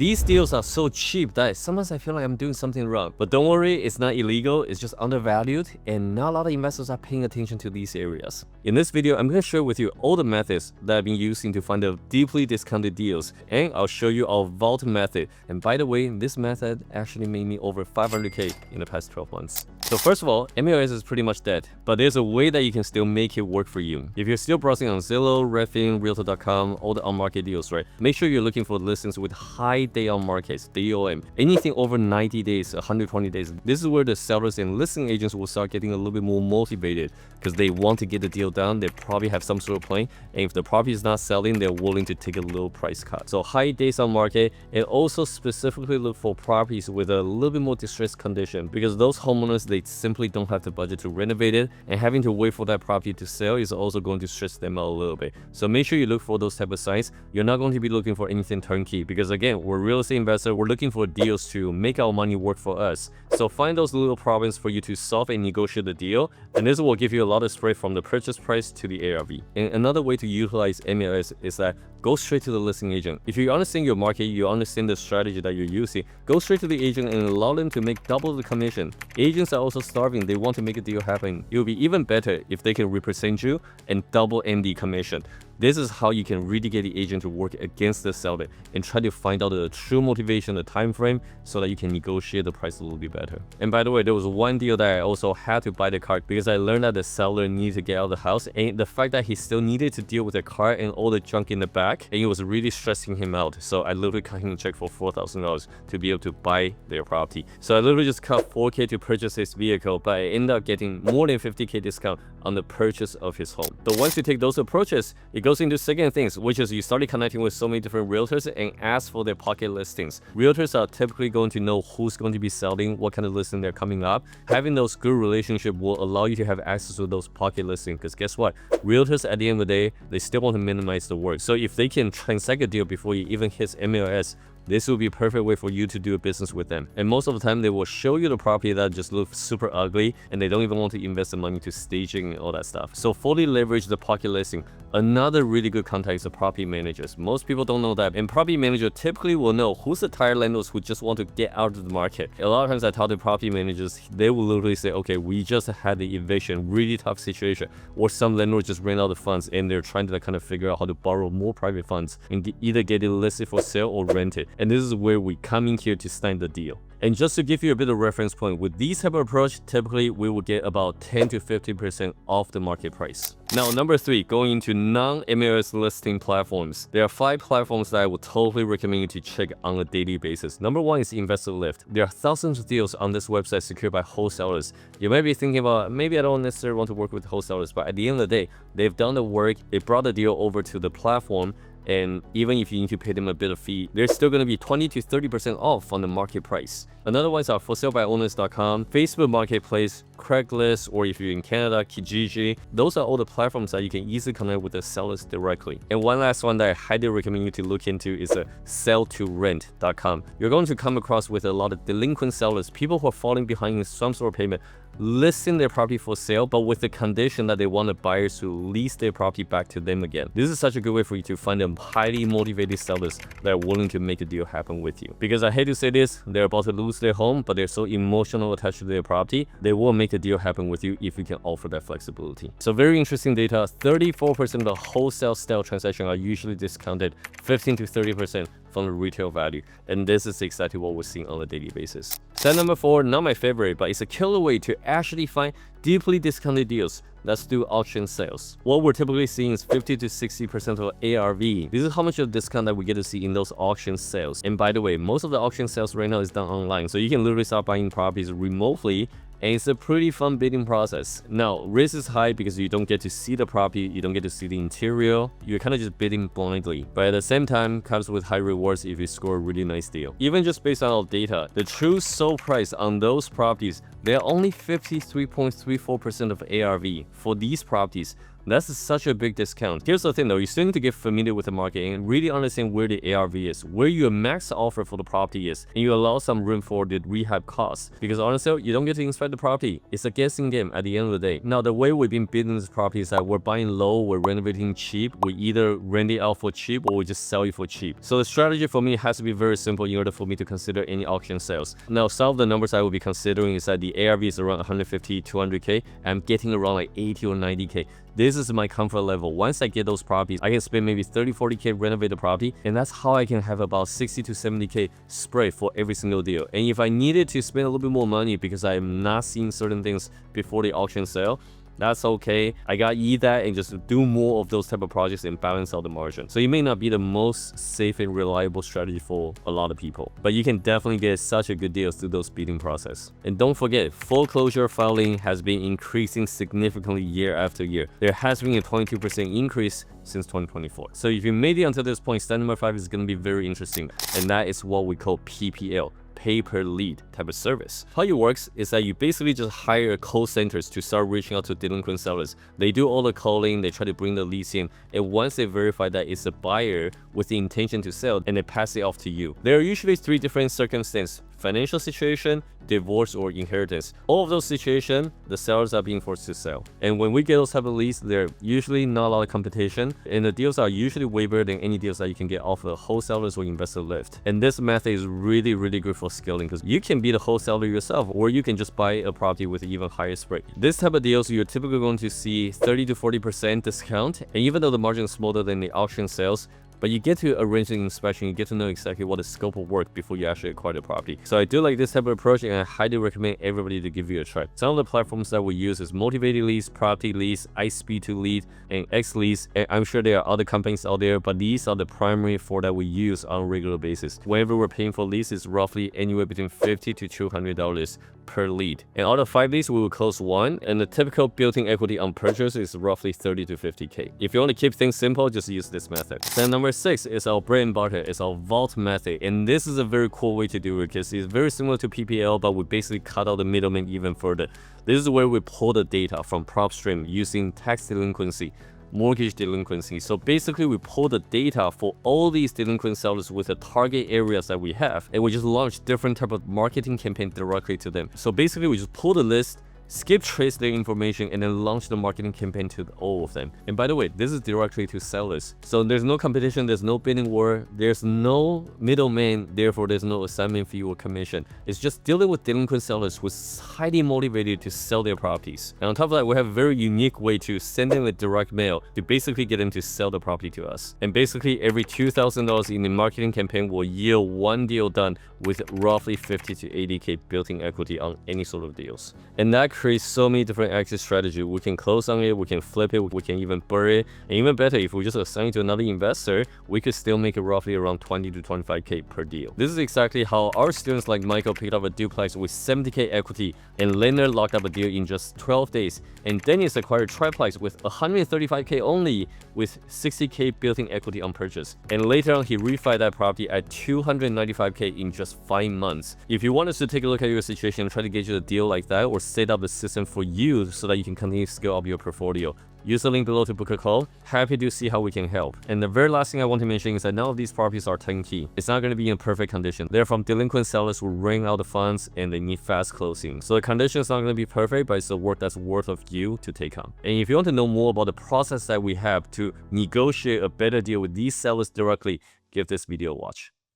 These deals are so cheap that sometimes I feel like I'm doing something wrong. But don't worry, it's not illegal, it's just undervalued, and not a lot of investors are paying attention to these areas. In this video, I'm going to share with you all the methods that I've been using to find the deeply discounted deals, and I'll show you our vault method. And by the way, this method actually made me over 500k in the past 12 months. So first of all, MLS is pretty much dead, but there's a way that you can still make it work for you. If you're still browsing on Zillow, Redfin, Realtor.com, all the on-market deals, right? Make sure you're looking for listings with high day on markets, DOM. Anything over 90 days, 120 days. This is where the sellers and listing agents will start getting a little bit more motivated because they want to get the deal done. They probably have some sort of plan, and if the property is not selling, they're willing to take a little price cut. So high days on market, and also specifically look for properties with a little bit more distressed condition, because those homeowners, they simply don't have the budget to renovate it, and having to wait for that property to sell is also going to stress them out a little bit. So make sure you look for those type of sites. You're not going to be looking for anything turnkey, because again, we're real estate investors. We're looking for deals to make our money work for us. So find those little problems for you to solve and negotiate the deal, and this will give you a lot of spread from the purchase price to the ARV. And another way to utilize MLS is that go straight to the listing agent. If you understand your market, you understand the strategy that you're using, go straight to the agent and allow them to make double the commission. Agents are also starving. They want to make a deal happen. It will be even better if they can represent you and double MD commission. This is how you can really get the agent to work against the seller and try to find out the true motivation, the time frame, so that you can negotiate the price a little bit better. And by the way, there was one deal that I also had to buy the car because I learned that the seller needed to get out of the house, and the fact that he still needed to deal with the car and all the junk in the back, and it was really stressing him out. So I literally cut him a check for $4,000 to be able to buy their property. So I literally just cut $4K to purchase his vehicle, but I ended up getting more than 50K discount on the purchase of his home. So once you take those approaches, it goes into second things, which is you started connecting with so many different realtors and ask for their pocket listings. Realtors are typically going to know who's going to be selling, what kind of listing they're coming up. Having those good relationships will allow you to have access to those pocket listings, because guess what? Realtors at the end of the day, they still want to minimize the work. So if they can transact a deal before you even hit MLS, this will be a perfect way for you to do a business with them. And most of the time, they will show you the property that just looks super ugly, and they don't even want to invest the money to staging and all that stuff. So fully leverage the pocket listing. Another really good contact is the property managers. Most people don't know that, and property manager typically will know who's the tired landlords who just want to get out of the market. A lot of times I talk to property managers, they will literally say, okay, we just had the eviction, really tough situation, or some landlord just ran out of funds and they're trying to kind of figure out how to borrow more private funds and either get it listed for sale or rent it. And this is where we come in here to sign the deal. And just to give you a bit of reference point, with these type of approach, typically we will get about 10 to 15% off the market price. Now, number 3, going into non-MLS listing platforms. There are 5 platforms that I would totally recommend you to check on a daily basis. Number 1 is Investor Lift. There are thousands of deals on this website secured by wholesalers. You might be thinking about, maybe I don't necessarily want to work with wholesalers, but at the end of the day, they've done the work, they brought the deal over to the platform, and even if you need to pay them a bit of fee, they're still going to be 20 to 30% off on the market price. Another ones are ForSaleByOwners.com, Facebook Marketplace, Craigslist, or if you're in Canada, Kijiji. Those are all the platforms that you can easily connect with the sellers directly. And one last one that I highly recommend you to look into is SellToRent.com. You're going to come across with a lot of delinquent sellers, people who are falling behind in some sort of payment, listing their property for sale, but with the condition that they want the buyers to lease their property back to them again. This is such a good way for you to find them highly motivated sellers that are willing to make a deal happen with you. Because I hate to say this, they're about to lose their home, but they're so emotional attached to their property, they will make a deal happen with you if you can offer that flexibility. So very interesting data, 34% of the wholesale style transactions are usually discounted 15 to 30% from the retail value, and this is exactly what we're seeing on a daily basis. Step number 4, not my favorite, but it's a killer way to actually find deeply discounted deals. That's through auction sales. What we're typically seeing is 50 to 60% of ARV. This is how much of discount that we get to see in those auction sales. And by the way, most of the auction sales right now is done online, so you can literally start buying properties remotely, and it's a pretty fun bidding process. Now, risk is high because you don't get to see the property, you don't get to see the interior, you're kind of just bidding blindly. But at the same time, comes with high rewards if you score a really nice deal. Even just based on our data, the true sold price on those properties, they're only 53.34% of ARV for these properties. That's such a big discount. Here's the thing though, you still need to get familiar with the market and really understand where the ARV is, where your max offer for the property is, and you allow some room for the rehab costs. Because honestly, you don't get to inspect the property. It's a guessing game at the end of the day. Now, the way we've been building this property is that we're buying low, we're renovating cheap, we either rent it out for cheap or we just sell it for cheap. So the strategy for me has to be very simple in order for me to consider any auction sales. Now, some of the numbers I will be considering is that the ARV is around 150, 200k. I'm getting around like 80 or 90k. This is my comfort level. Once I get those properties, I can spend maybe 30, 40k renovate the property, and that's how I can have about 60 to 70k spread for every single deal. And if I needed to spend a little bit more money because I'm not seeing certain things before the auction sale, that's okay. I gotta eat that and just do more of those type of projects and balance out the margin. So it may not be the most safe and reliable strategy for a lot of people, but you can definitely get such a good deal through those bidding process. And don't forget, foreclosure filing has been increasing significantly year after year. There has been a 22% increase since 2024. So if you made it until this point, step number 5 is going to be very interesting, and that is what we call PPL. Pay per lead type of service. How it works is that you basically just hire call centers to start reaching out to delinquent sellers. They do all the calling, they try to bring the leads in, and once they verify that it's a buyer with the intention to sell, and they pass it off to you. There are usually 3 different circumstances: financial situation, divorce, or inheritance. All of those situations, the sellers are being forced to sell. And when we get those type of leads, there are usually not a lot of competition, and the deals are usually way better than any deals that you can get off a wholesalers or investor lift. And this method is really, really good for scaling because you can be the wholesaler yourself, or you can just buy a property with an even higher spread. This type of deals, you're typically going to see 30 to 40% discount, and even though the margin is smaller than the auction sales, but you get to arrange the inspection, you get to know exactly what the scope of work before you actually acquire the property. So I do like this type of approach, and I highly recommend everybody to give you a try. Some of the platforms that we use is Motivated Leads, Property Leads, iSpeed2 Lead, and X Leads. And I'm sure there are other companies out there, but these are the primary 4 that we use on a regular basis. Whenever we're paying for leads, it's roughly anywhere between $50 to $200 per lead. And out of 5 leads, we will close 1, and the typical built-in equity on purchase is roughly 30 to 50k. If you want to keep things simple, just use this method. Then number 6 is our bread and butter. It's our vault method, and this is a very cool way to do it because it's very similar to PPL, but we basically cut out the middleman even further. This is where we pull the data from PropStream using tax delinquency, mortgage delinquency. So basically we pull the data for all these delinquent sellers with the target areas that we have, and we just launch different type of marketing campaign directly to them. So basically we just pull the list, skip trace their information, and then launch the marketing campaign to all of them. And by the way, this is directly to sellers. So there's no competition, there's no bidding war, there's no middleman, therefore there's no assignment fee or commission. It's just dealing with delinquent sellers who's highly motivated to sell their properties. And on top of that, we have a very unique way to send them a direct mail to basically get them to sell the property to us. And basically every $2,000 in the marketing campaign will yield 1 deal done with roughly 50 to 80k built-in equity on any sort of deals. And that creates so many different exit strategies. We can close on it, we can flip it, we can even bury it, and even better, if we just assign it to another investor, we could still make it roughly around 20 to 25k per deal. This is exactly how our students like Michael picked up a duplex with 70k equity, and Leonard locked up a deal in just 12 days, and Dennis acquired a triplex with 135k only with 60k built-in equity on purchase. And later on, he refied that property at 295k in just 5 months. If you want us to take a look at your situation and try to get you a deal like that, or set up a system for you so that you can continue to scale up your portfolio, use the link below to book a call. Happy to see how we can help. And the very last thing I want to mention is that none of these properties are turnkey. It's not going to be in perfect condition. They're from delinquent sellers who ran out the funds and they need fast closing. So the condition is not going to be perfect, but it's the work that's worth of you to take on. And if you want to know more about the process that we have to negotiate a better deal with these sellers directly, give this video a watch.